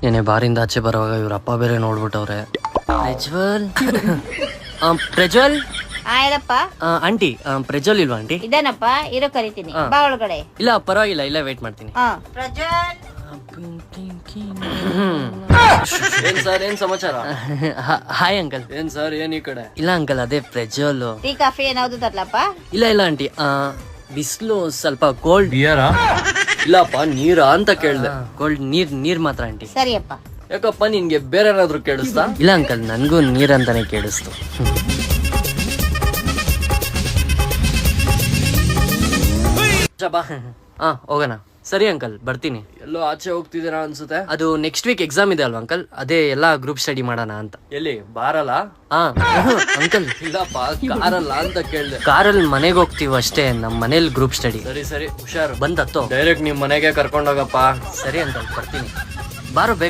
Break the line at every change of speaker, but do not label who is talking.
ಏನೇ ಬಾರಿಂದ ಆಚೆ ಬರುವಾಗ ಇವ್ರ ಅಪ್ಪ ಬೇರೆ ನೋಡ್ಬಿಟ್ಟವ್ರೆ. ಪ್ರಜ್ವಲ್ ಪ್ರಜ್ವಲ್
ಹೇಳಪ್ಪ.
ಆಂಟಿ ಪ್ರಜ್ವಲ್ ಇಲ್ವಾ ಆಂಟಿ?
ಇದೇನಪ್ಪ, ಇರೋ ಕರಿತೀನಿ, ಬಾ ಒಳಗಡೆ.
ಇಲ್ಲ ಪರವಾಗಿಲ್ಲ, ಇಲ್ಲ ವೇಟ್ ಮಾಡ್ತೀನಿ.
ಪ್ರಜ್ವಲ್,
ಏನ್ ಸರ್, ಏನ್ ಸಮಾಚಾರ?
Hi uncle.
ಏನ್ ಸರ್, ಏನ್ ಈ ಕಡೆ?
ಇಲ್ಲ ಅಂಕಲ್, ಅದೇ ಪ್ರಜ್ವಲ್.
ಟೀ ಕಾಫಿ ಏನಾದ್ರು ತರ್ಲಪ್ಪ?
ಇಲ್ಲ ಆಂಟಿ, ಬಿಸಿಲು ಸ್ವಲ್ಪ ಕೋಲ್ಡ್.
ಬಿಯರಾ? ಇಲ್ಲಪ್ಪ, ನೀರಾ ಅಂತ ಕೇಳ್ದೆ.
ಕೋಲ್ಡ್ ನೀರ್ ಮಾತ್ರ ಆಂಟಿ.
ಸರಿಯಪ್ಪ.
ಯಾಕಪ್ಪ, ನಿನ್ಗೆ ಬೇರೆ ಏನಾದ್ರು ಕೇಳಿಸ್ತಾ?
ಇಲ್ಲ ಅಂಕಲ್, ನನ್ಗೂ ನೀರ್ ಅಂತಾನೆ ಕೇಳಿಸ್ತು.
ಬಾ.
ಹೋಗೋಣ. ಸರಿ ಅಂಕಲ್, ಬರ್ತೀನಿ.
ಎಲ್ಲೋ ಆಚೆ ಹೋಗ್ತಿದ್ದೀರಾ ಅನ್ಸುತ್ತೆ.
ಅದು ನೆಕ್ಸ್ಟ್ ವೀಕ್ ಎಕ್ಸಾಮ್ ಇದೆ ಅಲ್ವಾ ಅಂಕಲ್, ಅದೇ ಎಲ್ಲಾ ಗ್ರೂಪ್ ಸ್ಟಡಿ ಮಾಡೋಣ ಅಂತ.
ಎಲ್ಲಿ, ಬಾರಲ್ಲ?
ಅಂಕಲ್
ಇಲ್ಲಪ್ಪ, ಕಾರಲ್ಲ ಅಂತ ಕೇಳ್ದೆ.
ಕಾರಲ್ಲಿ ಮನೆಗೆ ಹೋಗ್ತೀವಿ ಅಷ್ಟೇ, ನಮ್ ಮನೇಲಿ ಗ್ರೂಪ್ ಸ್ಟಡಿ.
ಸರಿ ಸರಿ, ಹುಷಾರು.
ಬಂದ್ ಹತ್ತೋ.
ಡೈರೆಕ್ಟ್ ನಿಮ್ ಮನೆಗೆ ಕರ್ಕೊಂಡೋಗಪ್ಪ.
ಸರಿ ಅಂಕಲ್, ಬರ್ತೀನಿ. ಬಾರೋ ಬೇಗ.